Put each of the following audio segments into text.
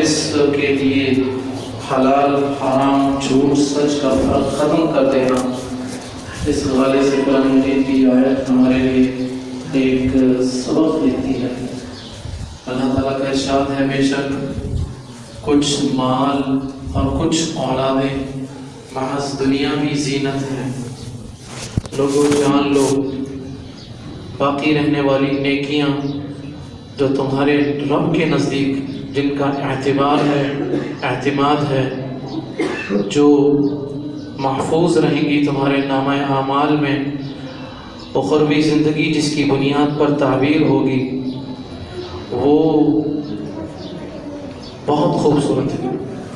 اس کے لیے حلال حرام جھوٹ سچ کا فرق ختم کر دینا، اس حوالے سے قرآن مجید کی آیت ہمارے لیے ایک سبق دیتی ہے۔ اللہ تعالیٰ کا ارشاد ہے، بے شک کچھ مال اور کچھ اولادیں محض دنیاوی زینت ہے۔ لوگوں جان لو، باقی رہنے والی نیکیاں جو تمہارے رب کے نزدیک جن کا اعتبار ہے، اعتماد ہے، جو محفوظ رہیں گی تمہارے نامہ اعمال میں، اخروی زندگی جس کی بنیاد پر تعبیر ہوگی، وہ بہت خوبصورت ہے،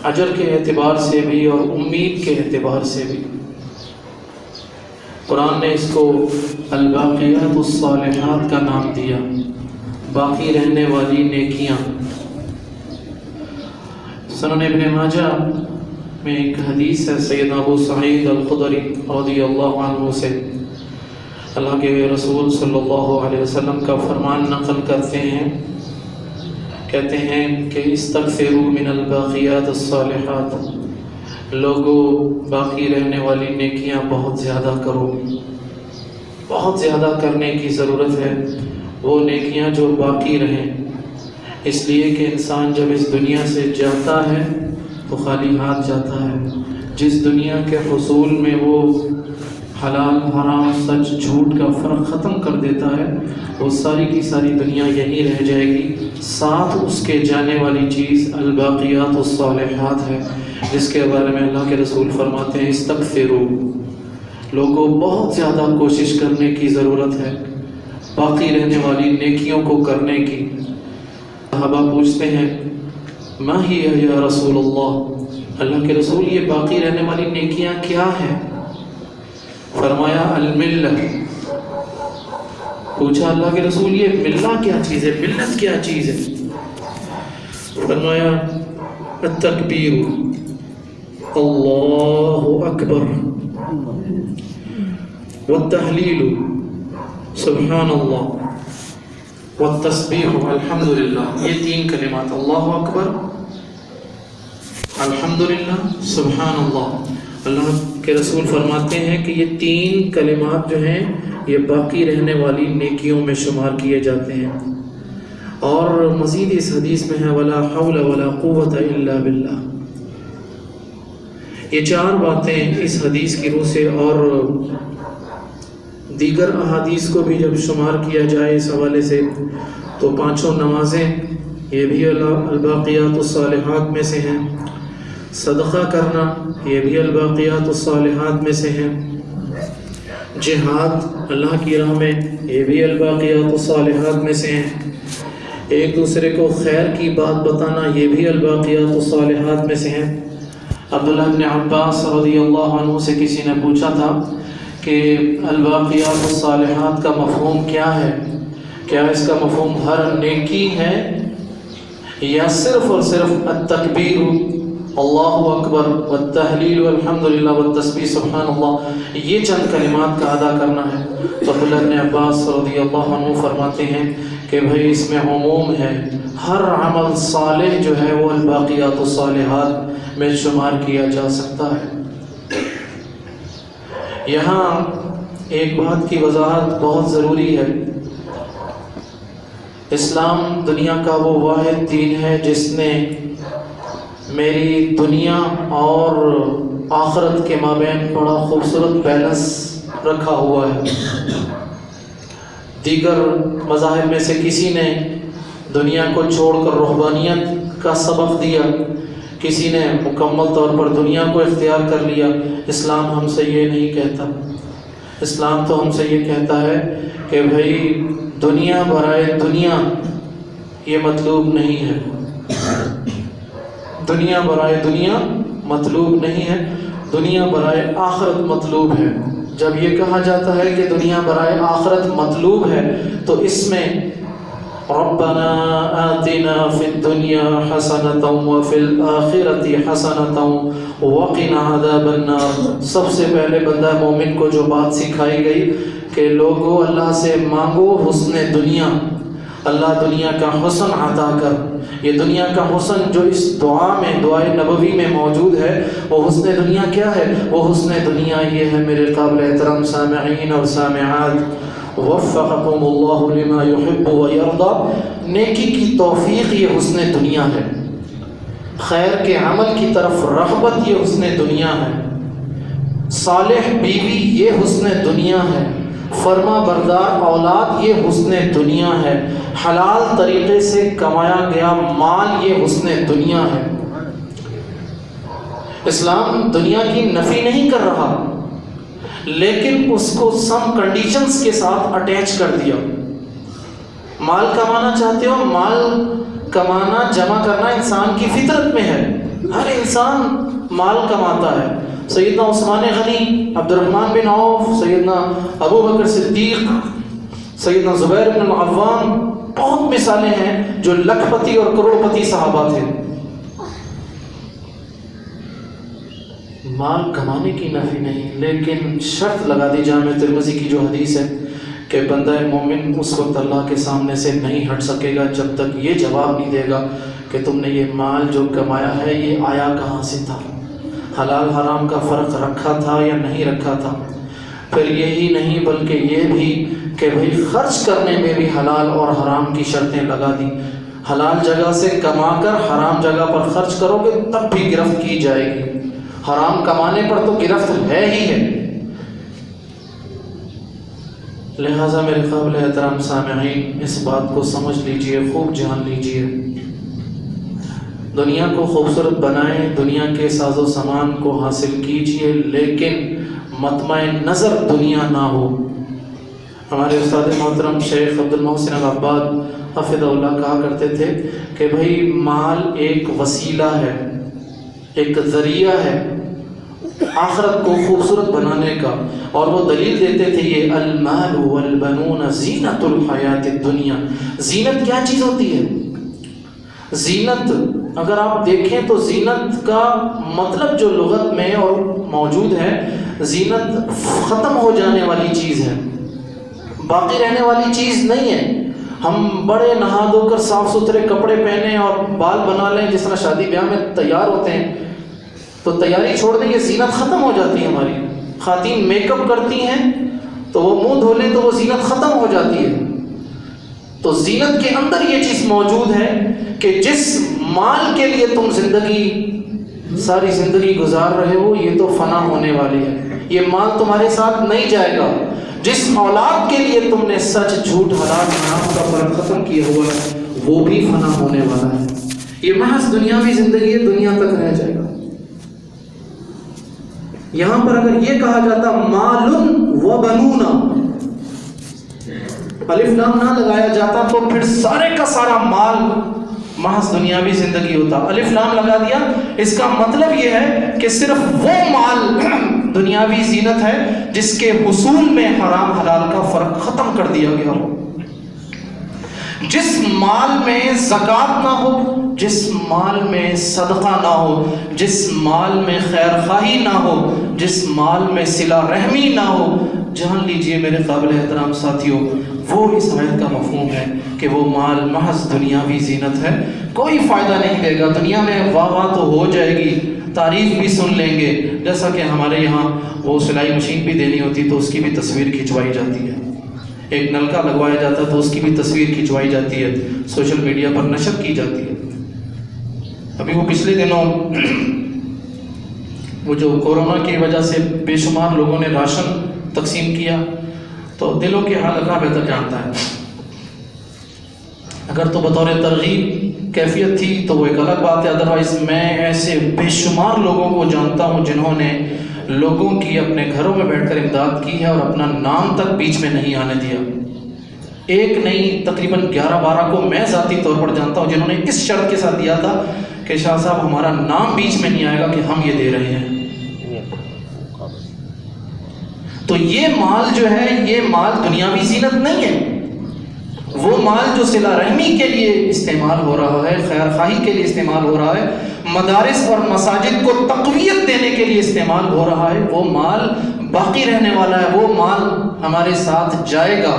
اجر کے اعتبار سے بھی اور امید کے اعتبار سے بھی۔ قرآن نے اس کو الباقیات الصالحات کا نام دیا، باقی رہنے والی نیکیاں۔ سنن ابن ماجہ میں ایک حدیث ہے سیدنا ابو سعید الخدری رضی اللہ عنہ سے، اللہ کے رسول صلی اللہ علیہ وسلم کا فرمان نقل کرتے ہیں، کہتے ہیں کہ استکثروا من الباقیات الصالحات، لوگوں باقی رہنے والی نیکیاں بہت زیادہ کرو، بہت زیادہ کرنے کی ضرورت ہے، وہ نیکیاں جو باقی رہیں، اس لیے کہ انسان جب اس دنیا سے جاتا ہے تو خالی ہاتھ جاتا ہے۔ جس دنیا کے حصول میں وہ حلال حرام سچ جھوٹ کا فرق ختم کر دیتا ہے، وہ ساری کی ساری دنیا یہی رہ جائے گی، ساتھ اس کے جانے والی چیز الباقیات الصالحات ہے، جس کے بارے میں اللہ کے رسول فرماتے ہیں استغفروا، لوگوں بہت زیادہ کوشش کرنے کی ضرورت ہے باقی رہنے والی نیکیوں کو کرنے کی۔ صحابہ پوچھتے ہیں ما ہی یا رسول اللہ، اللہ کے رسول یہ باقی رہنے والی نیکیاں کیا ہیں؟ فرمایا الملہ، پوچھا اللہ کے رسول یہ ملہ کیا چیز ہے، ملت کیا چیز ہے؟ فرمایا التکبیر، اللہ اکبر، والتحلیل، سبحان اللہ، والتسبیح، الحمدللہ، یہ تین کلمات، اللہ اکبر، الحمدللہ، سبحان اللہ۔ اللہ کے رسول فرماتے ہیں کہ یہ تین کلمات جو ہیں یہ باقی رہنے والی نیکیوں میں شمار کیے جاتے ہیں۔ اور مزید اس حدیث میں ہے ولا حول ولا قوت الا باللہ۔ یہ چار باتیں اس حدیث کی روح سے اور دیگر احادیث کو بھی جب شمار کیا جائے اس حوالے سے تو پانچوں نمازیں یہ بھی الباقیات الصالحات میں سے ہیں، صدقہ کرنا یہ بھی الباقیات الصالحات میں سے ہیں، جہاد اللہ کی راہ میں یہ بھی الباقیات الصالحات میں سے ہیں، ایک دوسرے کو خیر کی بات بتانا یہ بھی الباقیات الصالحات میں سے ہیں۔ عبداللہ بن عباس رضی اللہ عنہ سے کسی نے پوچھا تھا کہ الباقیات الصالحات کا مفہوم کیا ہے؟ کیا اس کا مفہوم ہر نیکی ہے یا صرف اور صرف التکبیر اللہ اکبر والتحلیل والحمدللہ والتسبیح سبحان اللہ، یہ چند کلمات کا ادا کرنا ہے؟ تو عبداللہ بن عباس رضی اللہ عنہ فرماتے ہیں کہ بھئی اس میں عموم ہے، ہر عمل صالح جو ہے وہ الباقیات الصالحات میں شمار کیا جا سکتا ہے۔ یہاں ایک بات کی وضاحت بہت ضروری ہے، اسلام دنیا کا وہ واحد دین ہے جس نے میری دنیا اور آخرت کے مابین بڑا خوبصورت بیلنس رکھا ہوا ہے۔ دیگر مذاہب میں سے کسی نے دنیا کو چھوڑ کر رہبانیت کا سبق دیا، کسی نے مکمل طور پر دنیا کو اختیار کر لیا۔ اسلام ہم سے یہ نہیں کہتا، اسلام تو ہم سے یہ کہتا ہے کہ بھئی دنیا برائے دنیا یہ مطلوب نہیں ہے، دنیا برائے دنیا مطلوب نہیں ہے، دنیا برائے آخرت مطلوب ہے۔ جب یہ کہا جاتا ہے کہ دنیا برائے آخرت مطلوب ہے تو اس میں ربنا آتنا فی الدنیا حسنۃ وفی الآخرۃ حسنۃ وقنا عذاب النار، سب سے پہلے بندہ مومن کو جو بات سکھائی گئی کہ لوگو اللہ سے مانگو حسن دنیا اللہ دنیا کا حسن عطا کر. یہ دنیا کا حسن جو اس دعا میں، دعائے نبوی میں موجود ہے، وہ حسن دنیا کیا ہے؟ وہ حسن دنیا یہ ہے میرے قابل احترام سامعین اور سامعات، وفقکم اللہ لما یحب و یرضا، نیکی کی توفیق یہ حسن دنیا ہے. خیر کے عمل کی طرف رغبت یہ حسن دنیا ہے. صالح بیوی یہ حسن دنیا ہے. فرما بردار اولاد یہ حسن دنیا ہے. حلال طریقے سے کمایا گیا مال یہ حسن دنیا ہے. اسلام دنیا کی نفی نہیں کر رہا، لیکن اس کو سم کنڈیشنز کے ساتھ اٹیچ کر دیا. مال کمانا چاہتے ہو، مال کمانا، جمع کرنا انسان کی فطرت میں ہے. ہر انسان مال کماتا ہے. سیدنا عثمان غنی، عبد الرحمن بن عوف، سیدنا ابو بکر صدیق، سیدنا زبیر بن العوام، بہت مثالیں ہیں جو لکھ پتی اور کروڑ پتی صحابہ تھے. مال کمانے کی نفی نہیں، لیکن شرط لگا دی جامع ترمذی کی جو حدیث ہے کہ بندہ مومن اس وقت اللہ کے سامنے سے نہیں ہٹ سکے گا جب تک یہ جواب نہیں دے گا کہ تم نے یہ مال جو کمایا ہے یہ آیا کہاں سے تھا، حلال حرام کا فرق رکھا تھا یا نہیں رکھا تھا. پھر یہی نہیں بلکہ یہ بھی کہ بھئی خرچ کرنے میں بھی حلال اور حرام کی شرطیں لگا دی. حلال جگہ سے کما کر حرام جگہ پر خرچ کرو گے تب بھی گرفت کی جائے گی. حرام کمانے پر تو گرفت ہے ہی ہے. لہٰذا میرے قابل احترام سامعین، اس بات کو سمجھ لیجئے، خوب جان لیجئے. دنیا کو خوبصورت بنائیں، دنیا کے ساز و سامان کو حاصل کیجئے، لیکن مطمع نظر دنیا نہ ہو. ہمارے استاد محترم شیخ عبد المحسن العباد حفظہ اللہ کہا کرتے تھے کہ بھئی مال ایک وسیلہ ہے، ایک ذریعہ ہے آخرت کو خوبصورت بنانے کا. اور وہ دلیل دیتے تھے یہ المال والبنون زینت الحیات الدنیا. زینت کیا چیز ہوتی ہے؟ زینت اگر آپ دیکھیں تو زینت کا مطلب جو لغت میں اور موجود ہے، زینت ختم ہو جانے والی چیز ہے، باقی رہنے والی چیز نہیں ہے. ہم بڑے نہا دھو کر صاف ستھرے کپڑے پہنیں اور بال بنا لیں جس طرح شادی بیاہ میں تیار ہوتے ہیں، تو تیاری چھوڑ دیں، یہ زینت ختم ہو جاتی ہے. ہماری خواتین میک اپ کرتی ہیں تو وہ منہ دھو لیں تو وہ زینت ختم ہو جاتی ہے. تو زینت کے اندر یہ چیز موجود ہے کہ جس مال کے لیے تم ساری زندگی گزار رہے ہو یہ تو فنا ہونے والی ہے، یہ مال تمہارے ساتھ نہیں جائے گا. جس اولاد کے لیے تم نے سچ جھوٹ حلال حرام کا فرق ختم کیا ہوا ہے وہ بھی فنا ہونے والا ہے. یہ محض دنیاوی زندگی ہے، دنیا تک رہ جائے گا. یہاں پر اگر یہ کہا جاتا مال و بنون، الف لام نہ لگایا جاتا تو پھر سارے کا سارا مال محض دنیاوی زندگی ہوتا. الف لام لگا دیا، اس کا مطلب یہ ہے کہ صرف وہ مال دنیاوی زینت ہے جس کے حصول میں حرام حلال کا فرق ختم کر دیا گیا ہو. جس مال میں زکوٰۃ نہ ہو، جس مال میں صدقہ نہ ہو، جس مال میں خیر خواہی نہ ہو، جس مال میں صلہ رحمی نہ ہو، جان لیجئے میرے قابل احترام ساتھیوں، وہ اس آیت کا مفہوم ہے کہ وہ مال محض دنیاوی زینت ہے، کوئی فائدہ نہیں دے گا. دنیا میں واہ واہ تو ہو جائے گی، تعریف بھی سن لیں گے. جیسا کہ ہمارے یہاں وہ سلائی مشین بھی دینی ہوتی تو اس کی بھی تصویر کھنچوائی جاتی ہے، ایک نلکا لگوایا جاتا ہے تو اس کی بھی تصویر کھنچوائی جاتی ہے، سوشل میڈیا پر نشر کی جاتی ہے. ابھی وہ پچھلے دنوں وہ جو کورونا کی وجہ سے بے شمار لوگوں نے راشن تقسیم کیا، تو دلوں کے حال اللہ بہتر جانتا ہے. اگر تو بطور ترغیب کیفیت تھی تو وہ ایک الگ بات ہے، ادروائز میں ایسے بے شمار لوگوں کو جانتا ہوں جنہوں نے لوگوں کی اپنے گھروں میں بیٹھ کر امداد کی ہے اور اپنا نام تک بیچ میں نہیں آنے دیا. ایک نہیں، تقریباً 11-12 کو میں ذاتی طور پر جانتا ہوں جنہوں نے اس شرط کے ساتھ دیا تھا کہ شاہ صاحب ہمارا نام بیچ میں نہیں آئے گا کہ ہم یہ دے رہے ہیں. تو یہ مال جو ہے، یہ مال دنیاوی زینت نہیں ہے. وہ مال جو صلہ رحمی کے لیے استعمال ہو رہا ہے، خیر خواہی کے لیے استعمال ہو رہا ہے، مدارس اور مساجد کو تقویت دینے کے لیے استعمال ہو رہا ہے، وہ مال باقی رہنے والا ہے، وہ مال ہمارے ساتھ جائے گا،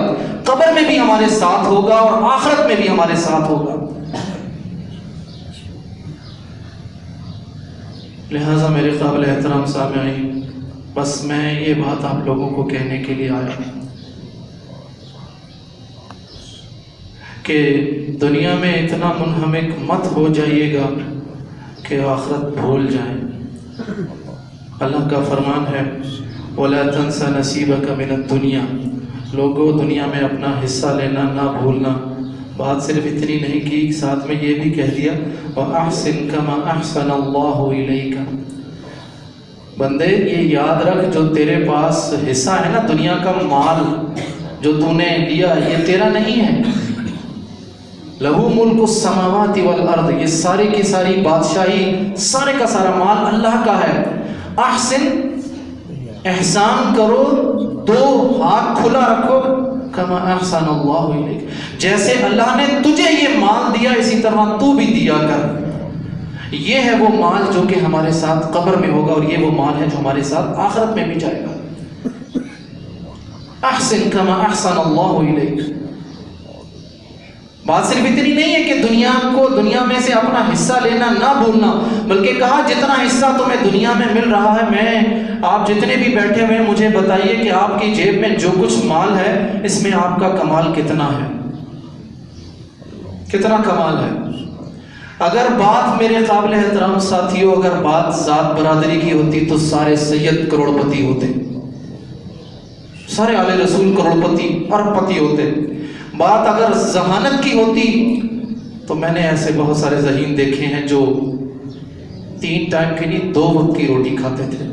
قبر میں بھی ہمارے ساتھ ہوگا اور آخرت میں بھی ہمارے ساتھ ہوگا۔ لہٰذا میرے قابل احترام سامعین، بس میں یہ بات آپ لوگوں کو کہنے کے لیے آیا کہ دنیا میں اتنا منہمک مت ہو جائیے گا کہ آخرت بھول جائیں۔ اللہ کا فرمان ہے وَلَا تَنْسَ نَصِيبَكَ مِنَ الدُّنْيَا، لوگوں دنیا میں اپنا حصہ لینا نہ بھولنا۔ بات صرف اتنی نہیں کی، ساتھ میں یہ بھی کہہ دیا وَأَحْسِنْ كَمَا أَحْسَنَ اللَّهُ إِلَيْكَ، بندے یہ یاد رکھ جو تیرے پاس حصہ ہے نا، دنیا کا مال جو تو نے لیا یہ تیرا نہیں ہے۔ لہو ملک السماوات والارض، یہ ساری کی ساری بادشاہی، سارے کا سارا مال اللہ کا ہے۔ احسن، احسان کرو، دو ہاتھ کھلا رکھو، کما احسن اللہ الیک، جیسے اللہ نے تجھے یہ مال دیا اسی طرح تو بھی دیا کر۔ یہ ہے وہ مال جو کہ ہمارے ساتھ قبر میں ہوگا، اور یہ وہ مال ہے جو ہمارے ساتھ آخرت میں بھی جائے گا۔ احسن کما احسن اللہ الیک، بات صرف اتنی نہیں ہے کہ دنیا میں سے اپنا حصہ لینا نہ بھولنا، بلکہ کہا جتنا حصہ تمہیں دنیا میں مل رہا ہے، آپ جتنے بھی بیٹھے ہوئے مجھے بتائیے کہ آپ کی جیب میں جو کچھ مال ہے اس میں آپ کا کمال کتنا ہے، کتنا کمال ہے۔ اگر بات میرے قابل احترام ساتھیوں، اگر بات ذات برادری کی ہوتی تو سارے سید کروڑپتی ہوتے، سارے آل رسول کروڑپتی ارب پتی ہوتے۔ بات اگر ذہانت کی ہوتی تو میں نے ایسے بہت سارے ذہین دیکھے ہیں جو 3 ٹائم کے لیے 2 وقت کی روٹی کھاتے تھے۔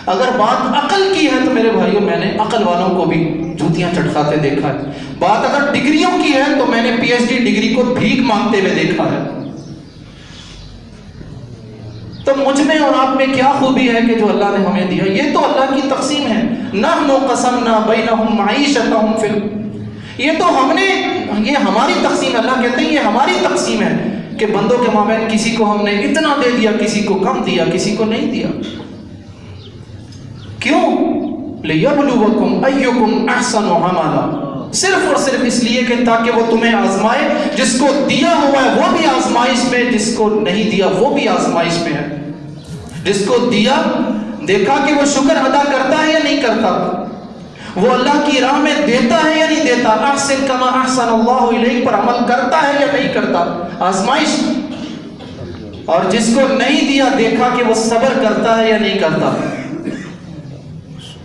اگر بات عقل کی ہے تو میرے بھائیوں میں نے عقل والوں کو بھی جوتیاں چٹکاتے دیکھا ہے۔ بات اگر ڈگریوں کی ہے تو میں نے پی ایچ ڈی ڈگری کو بھیک مانگتے ہوئے دیکھا ہے۔ تو مجھ میں اور آپ میں کیا خوبی ہے کہ جو اللہ نے ہمیں دیا، یہ تو اللہ کی تقسیم ہے۔ نحن قسمنا بینہم معیشتہم فی، یہ تو ہم نے، یہ ہماری تقسیم، اللہ کہتے ہیں یہ ہماری تقسیم ہے کہ بندوں کے مابین کسی کو ہم نے اتنا دے دیا، کسی کو کم دیا، کسی کو نہیں دیا۔ کیوں؟ لِيَبْلُوَكُمْ أَيُّكُمْ أَحْسَنُ عَمَلًا، صرف اور صرف اس لیے کہ تاکہ وہ تمہیں آزمائے، جس کو دیا ہوا ہے وہ بھی آزمائش میں، جس کو نہیں دیا وہ بھی آزمائش میں ہے۔ جس کو دیا دیکھا کہ وہ شکر ادا کرتا ہے یا نہیں کرتا، وہ اللہ کی راہ میں دیتا ہے یا نہیں دیتا، احسن کما احسن اللہ الیک پر عمل کرتا ہے یا نہیں کرتا، آزمائش۔ اور جس کو نہیں دیا دیکھا کہ وہ صبر کرتا ہے یا نہیں کرتا،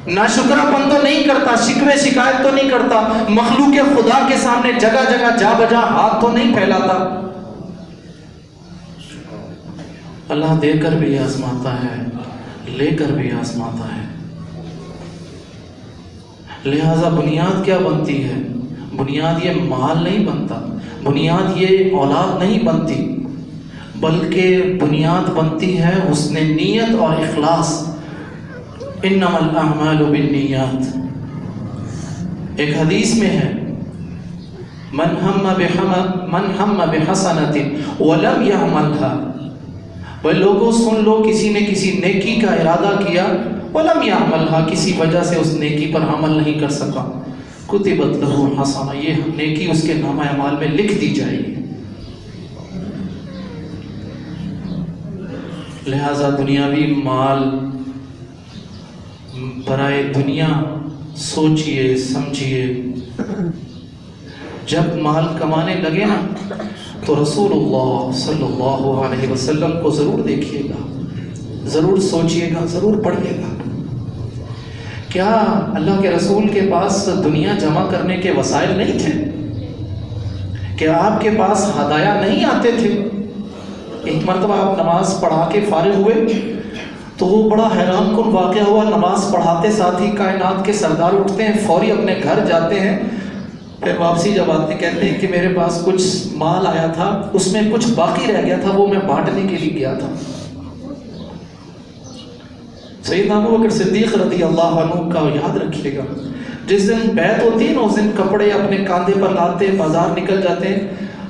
ناشکرا پن تو نہیں کرتا، شکوے شکایت تو نہیں کرتا، مخلوق خدا کے سامنے جگہ جگہ جا بجا ہاتھ تو نہیں پھیلاتا۔ اللہ دے کر بھی آزماتا ہے، لے کر بھی آزماتا ہے۔ لہذا بنیاد کیا بنتی ہے؟ بنیاد یہ مال نہیں بنتا، بنیاد یہ اولاد نہیں بنتی، بلکہ بنیاد بنتی ہے حسن نیت اور اخلاص۔ انما الاعمال بالنیات، ایک حدیث میں ہے من ہم بحسنۃ ولم يعملها، وہ لوگوں سن لو، کسی نے کسی نیکی کا ارادہ کیا، ولم يعملها، کسی وجہ سے اس نیکی پر عمل نہیں کر سکا، کتبت له حسنہ، یہ نیکی اس کے نامہ اعمال میں لکھ دی جائے گی۔ لہذا دنیاوی مال برائے دنیا سوچئے سمجھئے، جب مال کمانے لگے نا تو رسول اللہ صلی اللہ علیہ وسلم کو ضرور دیکھیے گا، ضرور سوچئے گا، ضرور پڑھیے گا۔ کیا اللہ کے رسول کے پاس دنیا جمع کرنے کے وسائل نہیں تھے؟ کیا آپ کے پاس ہدایہ نہیں آتے تھے؟ ایک مرتبہ آپ نماز پڑھا کے فارغ ہوئے تو وہ بڑا حیران کن واقعہ ہوا، نماز پڑھاتے ساتھ ہی کائنات کے سردار اٹھتے ہیں، فوری اپنے گھر جاتے ہیں، پھر واپسی جب آتے کہتے ہیں کہ میرے پاس کچھ مال آیا تھا، اس میں کچھ باقی رہ گیا تھا، وہ میں بانٹنے کے لیے گیا تھا۔ سیدنا ابو بکر صدیق رضی اللہ عنہ کا یاد رکھیے گا، جس دن بیعت ہوتی ہے نا، اس دن کپڑے اپنے کاندھے پر لاتے بازار نکل جاتے ہیں۔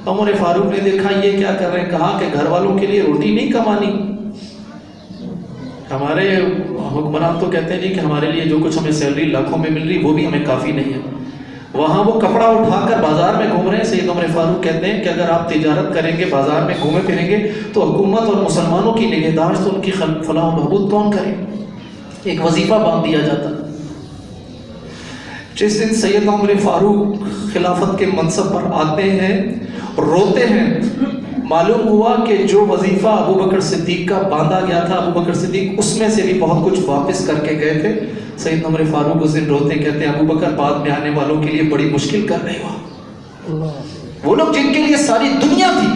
عمر فاروق نے دیکھا یہ کیا کر رہے ہیں، کہا کہ گھر والوں کے لیے روٹی نہیں کمانی، ہمارے حکمران تو کہتے ہیں جی کہ ہمارے لیے جو کچھ ہمیں سیلری لاکھوں میں مل رہی وہ بھی ہمیں کافی نہیں ہے. وہاں وہ کپڑا اٹھا کر بازار میں گھوم رہے ہیں. سید عمر فاروق کہتے ہیں کہ اگر آپ تجارت کریں گے بازار میں گھومے پھریں گے تو حکومت اور مسلمانوں کی نگہداشت ان کی فلاح و بہبود کون کرے؟ ایک وظیفہ باندھ دیا جاتا. جس دن سید عمر فاروق خلافت کے منصب پر آتے ہیں روتے ہیں. معلوم ہوا کہ جو وظیفہ ابو بکر صدیق کا باندھا گیا تھا ابو بکر صدیق اس میں سے بھی بہت کچھ واپس کر کے گئے تھے. سید عمر فاروق اس دن روتے کہتے ہیں ابو بکر بعد میں آنے والوں کے لیے بڑی مشکل کر رہے ہو. وہ لوگ جن کے لیے ساری دنیا تھی.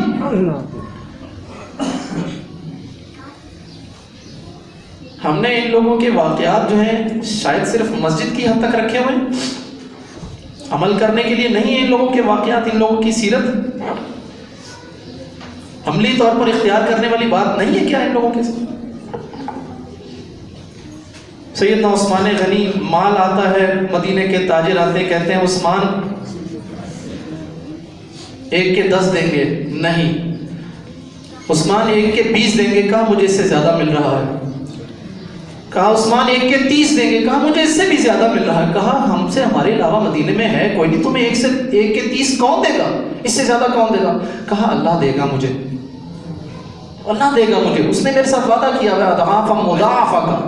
ہم نے ان لوگوں کے واقعات جو ہیں شاید صرف مسجد کی حد تک رکھے ہوئے ہیں. عمل کرنے کے لیے نہیں ہیں ان لوگوں کے واقعات. ان لوگوں کی سیرت عملی طور پر اختیار کرنے والی بات نہیں ہے کیا ان لوگوں کے ساتھ؟ سیدنا عثمان غنی مال آتا ہے مدینے کے تاجر آتے ہیں کہتے ہیں عثمان 1 کے 10 دیں گے. نہیں. عثمان 1 کے 20 دیں گے. کہا مجھے اس سے زیادہ مل رہا ہے. کہا عثمان 1 کے 30 دیں گے. کہا مجھے اس سے بھی زیادہ مل رہا ہے. کہا ہم سے ہمارے علاوہ مدینے میں ہے کوئی نہیں, تمہیں 1 کے 30 کون دے گا؟ اس سے زیادہ کون دے گا؟ کہا اللہ دے گا مجھے, اللہ دے گا مجھے. اس نے میرے ساتھ وعدہ کیا ہوا اضعافا مضاعفہ کا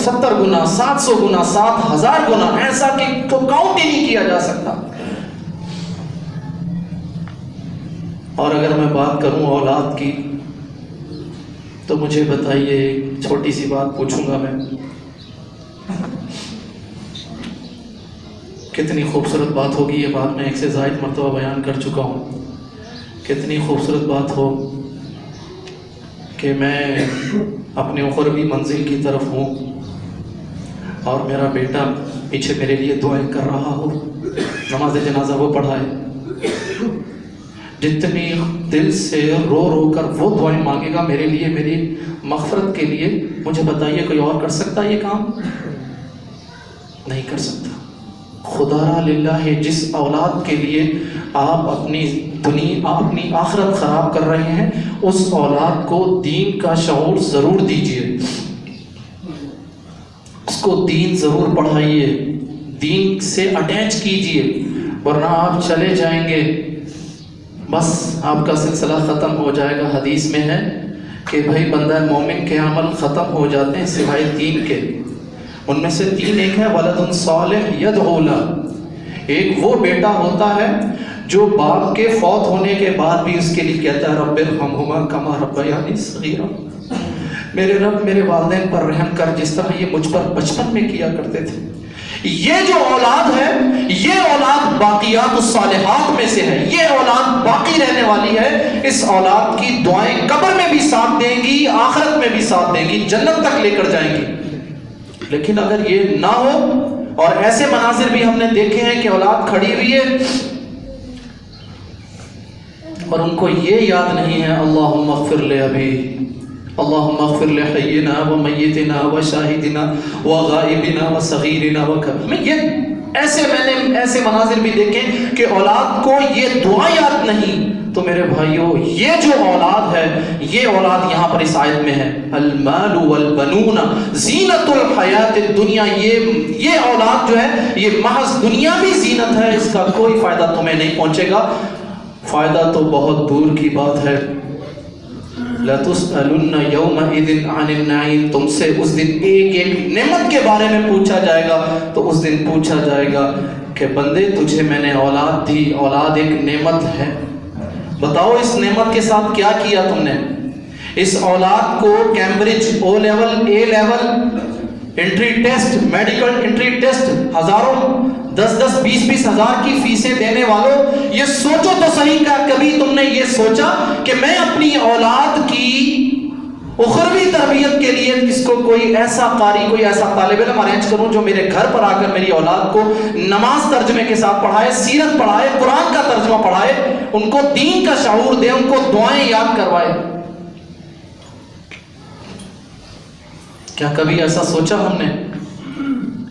70 گنا 700 گنا 7000 گنا ایسا کہ تو کاؤنٹ ہی نہیں کیا جا سکتا. اور اگر میں بات کروں اولاد کی تو مجھے بتائیے, ایک چھوٹی سی بات پوچھوں گا میں. کتنی خوبصورت بات ہوگی یہ بات میں 1 سے زائد مرتبہ بیان کر چکا ہوں. کتنی خوبصورت بات ہو کہ میں اپنے اخروی منزل کی طرف ہوں اور میرا بیٹا پیچھے میرے لیے دعائیں کر رہا ہو, نماز جنازہ وہ پڑھائے, جتنی دل سے رو رو کر وہ دعائیں مانگے گا میرے لیے, میری مغفرت کے لیے. مجھے بتائیے کوئی اور کر سکتا یہ کام؟ نہیں کر سکتا. خدا للہ جس اولاد کے لیے آپ اپنی دنیا اپنی آخرت خراب کر رہے ہیں اس اولاد کو دین کا شعور ضرور دیجیے, اس کو دین ضرور پڑھائیے, دین سے اٹیچ کیجیے, ورنہ آپ چلے جائیں گے بس آپ کا سلسلہ ختم ہو جائے گا. حدیث میں ہے کہ بھائی بندہ مومن کے عمل ختم ہو جاتے ہیں سوائے 3 کے. ان میں سے 3 ایک ہے ولد صالح یدعو لہ, ایک وہ بیٹا ہوتا ہے جو باپ کے فوت ہونے کے بعد بھی اس کے لیے کہتا ہے رب ارحمہما کما ربیانی صغیرا, میرے رب میرے والدین پر رحم کر جس طرح یہ مجھ پر بچپن میں کیا کرتے تھے. یہ جو اولاد ہے یہ اولاد باقیات الصالحات میں سے ہے, یہ اولاد باقی رہنے والی ہے. اس اولاد کی دعائیں قبر میں بھی ساتھ دیں گی, آخرت میں بھی ساتھ دیں گی, جنت تک لے کر جائیں گی. لیکن اگر یہ نہ ہو, اور ایسے مناظر بھی ہم نے دیکھے ہیں کہ اولاد کھڑی ہوئی ہے اور ان کو یہ یاد نہیں ہے اللہم اغفر لے ابی, اللہم اغفر لے حینا و میتنا و شاہدنا و غائبنا و صغیرنا و کبیرنا. یہ میں نے ایسے مناظر بھی دیکھے کہ اولاد کو یہ دعا یاد نہیں. تو میرے بھائیوں یہ جو اولاد ہے یہ اولاد یہاں پر اس آیت میں ہے المال والبنون زینت الحیات الدنیا. یہ اولاد جو ہے یہ محض دنیاوی زینت ہے, اس کا کوئی فائدہ تمہیں نہیں پہنچے گا. فائدہ تو بہت دور کی بات ہے. لَتُسْأَلُنَّ يَوْمَئِذٍ عَنِ النَّعِيمِ, تم سے اس دن ایک ایک نعمت کے بارے میں پوچھا جائے گا. تو اس دن پوچھا جائے گا کہ بندے تجھے میں نے اولاد دی, اولاد ایک نعمت ہے, بتاؤ اس نعمت کے ساتھ کیا کیا تم نے. اس اولاد کو Cambridge O level A level entry test medical entry test ہزاروں 10-10 20-20 ہزار کی فیسیں دینے والوں, یہ سوچو تو صحیح کا کبھی تم نے یہ سوچا کہ میں اپنی اولاد کی اخروی تربیت کے لیے اس کو کوئی ایسا قاری کوئی ایسا طالب علم ارینج کروں جو میرے گھر پر آ کر میری اولاد کو نماز ترجمے کے ساتھ پڑھائے, سیرت پڑھائے, قرآن کا ترجمہ پڑھائے, ان کو دین کا شعور دے, ان کو دعائیں یاد کروائے. کیا کبھی ایسا سوچا ہم نے؟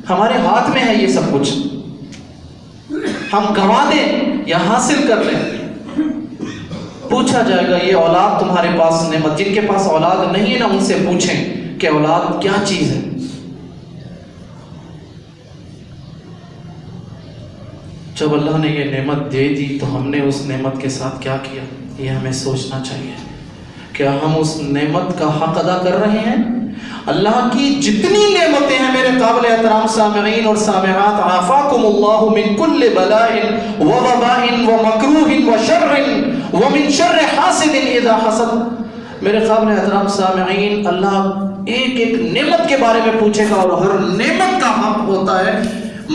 ہمارے ہاتھ میں ہے یہ سب کچھ, ہم گنوا دیں یا حاصل کر لیں. پوچھا جائے گا یہ اولاد تمہارے پاس نعمت, جن کے پاس اولاد نہیں ہے نا ان سے پوچھیں کہ اولاد کیا چیز ہے. جب اللہ نے یہ نعمت دے دی تو ہم نے اس نعمت کے ساتھ کیا کیا، یہ ہمیں سوچنا چاہیے. کیا ہم اس نعمت کا حق ادا کر رہے ہیں؟ اللہ کی جتنی نعمتیں ہیں میرے قابل احترام سامعین اور سامعات، عافاکم اللہ من کل بلاء ووباء ومکروہ وشر ومن شر حاسد اذا حسد. میرے قابل احترام سامعین، اللہ ایک ایک نعمت کے بارے میں پوچھے گا، اور ہر نعمت کا حق ہوتا ہے.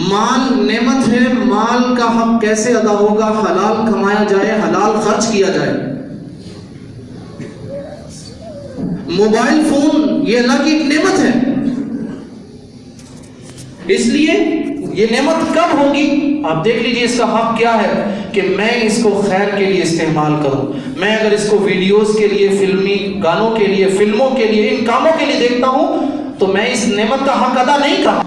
مال نعمت ہے، مال کا حق کیسے ادا ہوگا؟ حلال کمایا جائے، حلال خرچ کیا جائے. موبائل فون یہ اللہ کی ایک نعمت ہے، اس لیے یہ نعمت کب ہوگی؟ آپ دیکھ لیجئے اس کا حق کیا ہے کہ میں اس کو خیر کے لیے استعمال کروں. میں اگر اس کو ویڈیوز کے لیے، فلمی گانوں کے لیے، فلموں کے لیے، ان کاموں کے لیے دیکھتا ہوں تو میں اس نعمت کا حق ادا نہیں کرتا.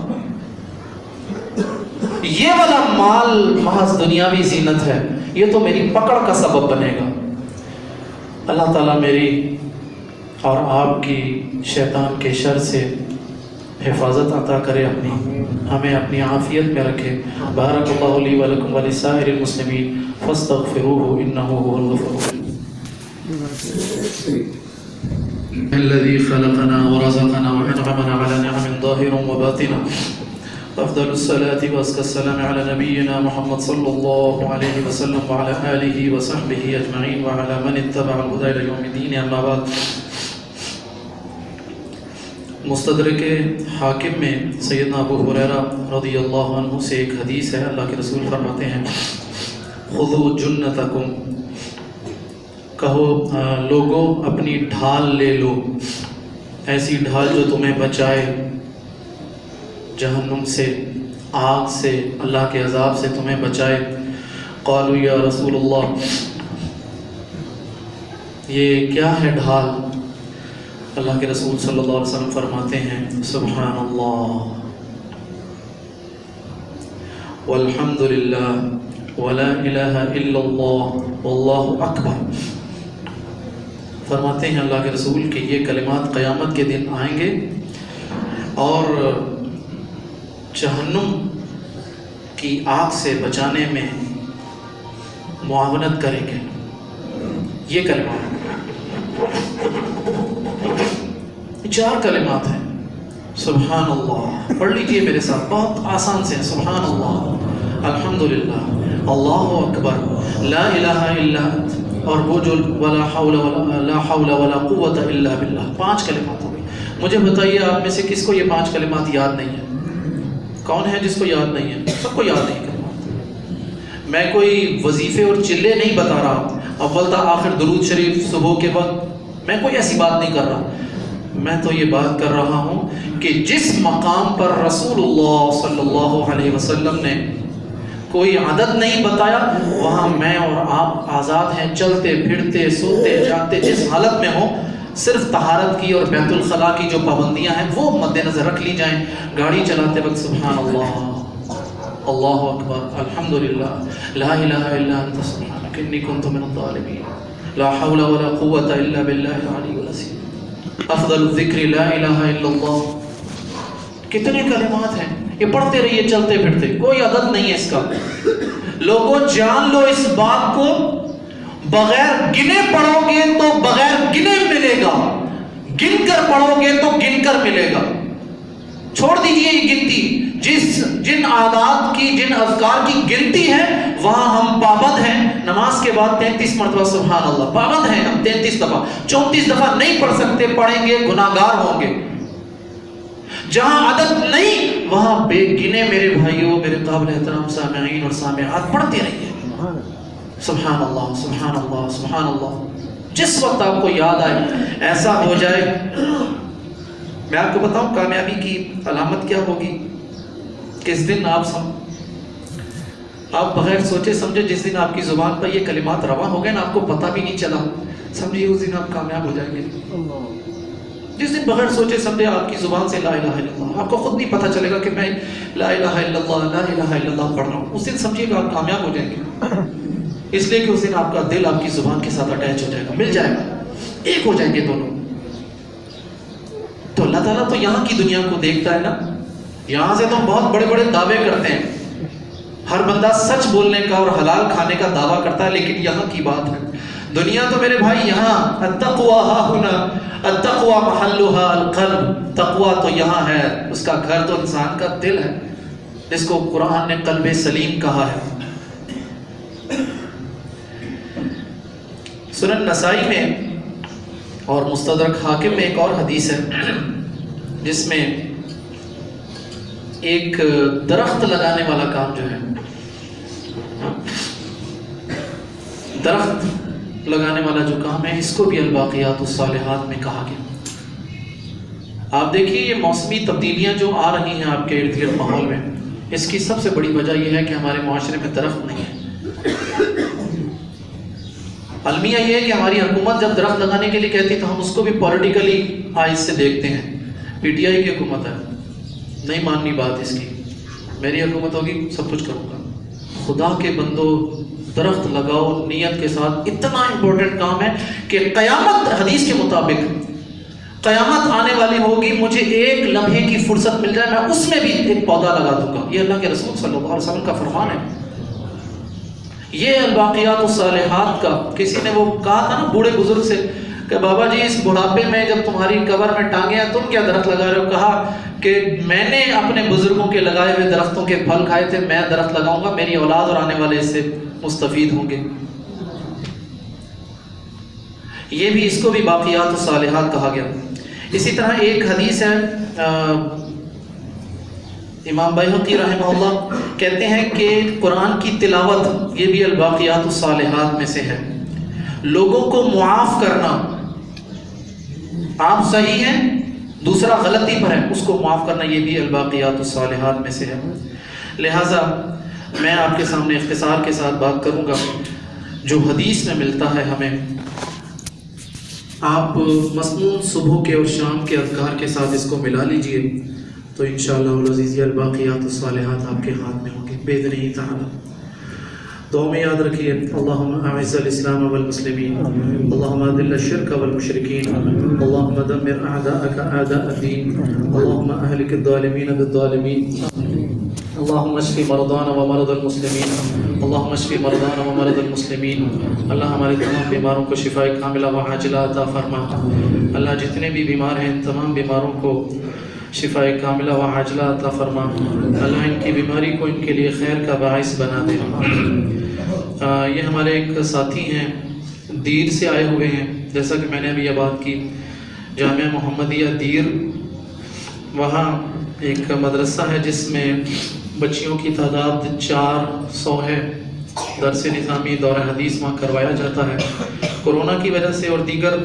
یہ والا مال محض دنیاوی زینت ہے، یہ تو میری پکڑ کا سبب بنے گا. اللہ تعالیٰ میری اور آپ کی شیطان کے شر سے حفاظت عطا کرے، ہمیں اپنی عافیت میں رکھے. بارک اللہ لی ولکم ولسائر المسلمین فاستغفروہ انہ هو الغفور الرحیم. الذي خلقنا ورزقنا وانعمنا على نعم ظاهر وباطنة. افضل الصلاة وازكى السلام على نبينا محمد صلى الله عليه وسلم وعلى آله وصحبه اجمعین وعلى من اتبع الهدى الى يوم الدين. اما بعد. مستدرک حاکم میں سیدنا ابو ہریرہ رضی اللہ عنہ سے ایک حدیث ہے. اللہ کے رسول فرماتے ہیں خذوا جنتکم، کہو لوگوں اپنی ڈھال لے لو، ایسی ڈھال جو تمہیں بچائے جہنم سے، آگ سے، اللہ کے عذاب سے تمہیں بچائے. قالوا یا رسول اللہ، یہ کیا ہے ڈھال؟ اللہ کے رسول صلی اللہ علیہ وسلم فرماتے ہیں سبحان اللہ والحمد للہ ولا الہ الا اللہ واللہ اکبر. فرماتے ہیں اللہ کے رسول کہ یہ کلمات قیامت کے دن آئیں گے اور جہنم کی آگ سے بچانے میں معاونت کریں گے. یہ کلمات 4 کلمات ہیں. سبحان اللہ پڑھ لیجئے میرے ساتھ، بہت آسان سے. سبحان اللہ، الحمدللہ، اللہ اکبر، لا الہ الا انت، اور وہ جو ولا حول ولا قوت الا باللہ. 5 کلمات ہو گئی. مجھے بتائیے آپ میں سے کس کو یہ 5 کلمات یاد نہیں ہے؟ کون ہے جس کو یاد نہیں ہے؟ سب کو یاد نہیں کلمات. میں کوئی وظیفے اور چلے نہیں بتا رہا، اول تا آخر درود شریف صبح کے وقت، میں کوئی ایسی بات نہیں کر رہا. میں تو یہ بات کر رہا ہوں کہ جس مقام پر رسول اللہ صلی اللہ علیہ وسلم نے کوئی عدد نہیں بتایا، وہاں میں اور آپ آزاد ہیں، چلتے پھرتے سوتے جاگتے جس حالت میں ہوں. صرف طہارت کی اور بیت الخلاء کی جو پابندیاں ہیں وہ مد نظر رکھ لی جائیں. گاڑی چلاتے وقت سبحان اللہ، اللہ اکبر، الحمدللہ، لا الہ الا انت سبحانک انی کنت من الظالمین، لا حول ولا قوت الا باللہ العلی العظیم، افضل الذکر لا الہ الا اللہ. کتنے کلمات ہیں، یہ پڑھتے رہیے چلتے پھرتے، کوئی عدد نہیں ہے اس کا. لوگوں جان لو اس بات کو، بغیر گنے پڑھو گے تو بغیر گنے ملے گا، گن کر پڑھو گے تو گن کر ملے گا. چھوڑ دیجئے یہ گنتی، جن عادات کی، جن اذکار کی گنتی ہے وہاں ہم پابند ہیں. نماز کے بعد 33 مرتبہ سبحان اللہ پابند ہیں ہم، 33 دفعہ، 34 دفعہ نہیں پڑھ سکتے، پڑھیں گے گناہگار ہوں گے. جہاں عدد نہیں وہاں بے گنے میرے بھائیوں، میرے قابل احترام سامعین اور سامعات پڑھتے رہیے سبحان اللہ سبحان اللہ سبحان اللہ. جس وقت آپ کو یاد آئے ایسا ہو جائے. میں آپ کو بتاؤں کامیابی کی علامت کیا ہوگی؟ کس دن آپ بغیر سوچے سمجھے جس دن آپ کی زبان پر یہ کلمات رواں ہو گئے نا، آپ کو پتہ بھی نہیں چلا، سمجھیے اس دن آپ کامیاب ہو جائیں گے. جس دن بغیر سوچے سمجھے آپ کی زبان سے لا الہ الا اللہ، آپ کو خود نہیں پتہ چلے گا کہ میں لا الہ الا اللہ لا الہ الا اللہ پڑھ رہا ہوں، اس دن سمجھیے کہ آپ کامیاب ہو جائیں گے. اس لیے کہ اس دن آپ کا دل آپ کی زبان کے ساتھ اٹیچ ہو جائے گا، مل جائے گا، ایک ہو جائیں گے دونوں. تو اللہ تعالیٰ تو یہاں کی دنیا کو دیکھتا ہے نا. یہاں سے تو بہت بڑے بڑے دعوے کرتے ہیں, ہر بندہ سچ بولنے کا اور حلال کھانے کا دعویٰ کرتا ہے, لیکن یہاں کی بات ہے. دنیا تو میرے بھائی یہاں, التقوی ہا ہنا, التقوی محلھا القلب, تقوی تو یہاں ہے, اس کا گھر تو انسان کا دل ہے, جس کو قرآن نے قلب سلیم کہا ہے. سنن نسائی میں اور مستدرک حاکم میں ایک اور حدیث ہے جس میں ایک درخت لگانے والا کام جو ہے, درخت لگانے والا جو کام ہے, اس کو بھی الباقیات الصالحات میں کہا گیا. آپ دیکھیے یہ موسمی تبدیلیاں جو آ رہی ہیں آپ کے ارد گرد ماحول میں, اس کی سب سے بڑی وجہ یہ ہے کہ ہمارے معاشرے میں درخت نہیں ہے. المیہ یہ ہے کہ ہماری حکومت جب درخت لگانے کے لیے کہتی ہے تو ہم اس کو بھی پولیٹیکلی آئز سے دیکھتے ہیں. پی ٹی آئی کی حکومت ہے, نہیں ماننی بات اس کی, میری حکومت ہوگی سب کچھ کروں گا. خدا کے بندو درخت لگاؤ نیت کے ساتھ, اتنا امپورٹنٹ کام ہے کہ قیامت, حدیث کے مطابق قیامت آنے والی ہوگی, مجھے ایک لمحے کی فرصت مل جائے میں اس میں بھی ایک پودا لگا دوں گا. یہ اللہ کے رسول صلی اللہ علیہ وسلم کا فرمان ہے. یہ الباقیات الصالحات کا, کسی نے وہ کہا تھا نا بوڑھے بزرگ سے کہ بابا جی اس بڑھاپے میں جب تمہاری قبر میں ٹانگیں ہیں تم کیا درخت لگا رہے ہو؟ کہا کہ میں نے اپنے بزرگوں کے لگائے ہوئے درختوں کے پھل کھائے تھے, میں درخت لگاؤں گا, میری اولاد اور آنے والے اس سے مستفید ہوں گے. یہ بھی, اس کو بھی باقیات الصالحات کہا گیا. اسی طرح ایک حدیث ہے, امام بیہقی رحمہ اللہ کہتے ہیں کہ قرآن کی تلاوت یہ بھی الباقیات الصالحات میں سے ہے. لوگوں کو معاف کرنا, آپ صحیح ہیں دوسرا غلطی پر ہے, اس کو معاف کرنا یہ بھی الباقیات الصالحات میں سے ہے. لہٰذا میں آپ کے سامنے اختصار کے ساتھ بات کروں گا جو حدیث میں ملتا ہے ہمیں. آپ مسنون صبح کے اور شام کے اذکار کے ساتھ اس کو ملا لیجئے تو انشاءاللہ العزیز یہ الباقیات الصالحات آپ کے ہاتھ میں ہوں گے باذن اللہ تعالی. دعا میں یاد رکھیے, اللہم اعز الاسلام والمسلمین, اللہم اذل الشرک والمشرکین, اللہم دمر اعداءک اعداء الدین, اللہم اہلک الظالمین بالظالمین, اللہم اشفی مرضانا ومرض المسلمین, اللہم اشفی مرضانا ومرض المسلمین. اللہ ہمارے تمام بیماروں کو شفاء کاملہ و عاجلہ عطا فرما. اللہ جتنے بھی بیمار ہیں ان تمام بیماروں کو شفاء کاملہ و عاجلہ عطا فرما. اللہ ان کی بیماری کو ان کے لیے خیر کا باعث بنا دے. یہ ہمارے ایک ساتھی ہیں, دیر سے آئے ہوئے ہیں, جیسا کہ میں نے ابھی یہ بات کی, جامعہ محمدیہ دیر, وہاں ایک مدرسہ ہے جس میں بچیوں کی تعداد 400 ہے. درس نظامی دورہ حدیث وہاں کروایا جاتا ہے. کورونا کی وجہ سے اور دیگر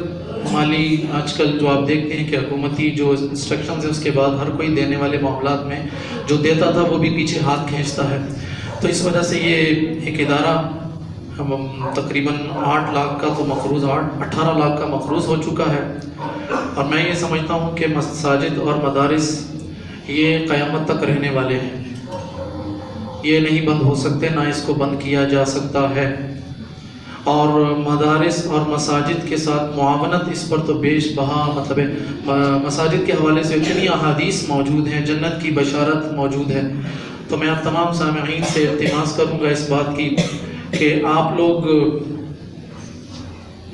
مالی آج کل جو آپ دیکھتے ہیں کہ حکومتی جو انسٹرکشنز ہیں اس کے بعد ہر کوئی دینے والے معاملات میں جو دیتا تھا وہ بھی پیچھے ہاتھ کھینچتا ہے, تو اس وجہ سے یہ ایک ادارہ تقریباً 8 لاکھ کا تو مقروض 18 لاکھ کا مقروض ہو چکا ہے. اور میں یہ سمجھتا ہوں کہ مساجد اور مدارس یہ قیامت تک رہنے والے ہیں, یہ نہیں بند ہو سکتے, نہ اس کو بند کیا جا سکتا ہے. اور مدارس اور مساجد کے ساتھ معاونت اس پر تو بیش بہا, مطلب ہے مساجد کے حوالے سے اتنی احادیث موجود ہیں, جنت کی بشارت موجود ہے. تو میں آپ تمام سامعین سے التماس کروں گا اس بات کی کہ آپ لوگ,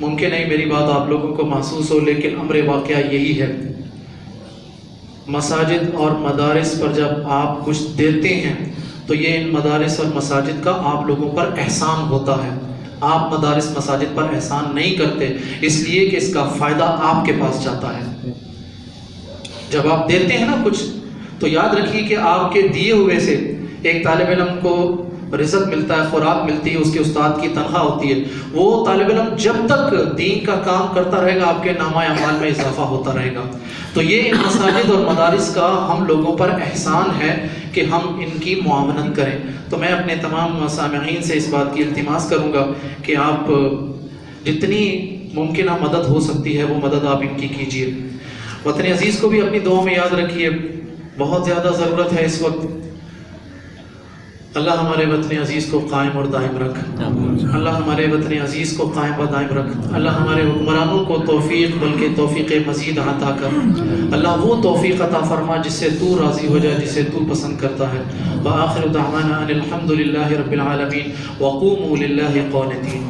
ممکن ہے میری بات آپ لوگوں کو محسوس ہو لیکن امر واقعہ یہی ہے, مساجد اور مدارس پر جب آپ کچھ دیتے ہیں تو یہ ان مدارس اور مساجد کا آپ لوگوں پر احسان ہوتا ہے. آپ مدارس مساجد پر احسان نہیں کرتے, اس لیے کہ اس کا فائدہ آپ کے پاس جاتا ہے. جب آپ دیتے ہیں نا کچھ تو یاد رکھیے کہ آپ کے دیے ہوئے سے ایک طالب علم کو رزق ملتا ہے, خوراک ملتی ہے, اس کے استاد کی تنخواہ ہوتی ہے. وہ طالب علم جب تک دین کا کام کرتا رہے گا آپ کے نامہ اعمال میں اضافہ ہوتا رہے گا. تو یہ ان مساجد اور مدارس کا ہم لوگوں پر احسان ہے کہ ہم ان کی معاونت کریں. تو میں اپنے تمام سامعین سے اس بات کی التماس کروں گا کہ آپ جتنی ممکنہ مدد ہو سکتی ہے وہ مدد آپ ان کی کیجیے. وطن عزیز کو بھی اپنی دعاؤں میں یاد رکھیے, بہت زیادہ ضرورت ہے اس وقت. اللہ ہمارے وطن عزیز کو قائم اور دائم رکھ، اللہ ہمارے وطن عزیز کو قائم و دائم رکھ، اللہ ہمارے حکمرانوں کو توفیق بلکہ توفیق مزید عطا کر، اللہ وہ توفیق عطا فرما جس سے تو راضی ہو جائے، جسے تو پسند کرتا ہے۔ وآخر دعوانا ان الحمد للہ رب العالمین وقوموا للہ قانتین۔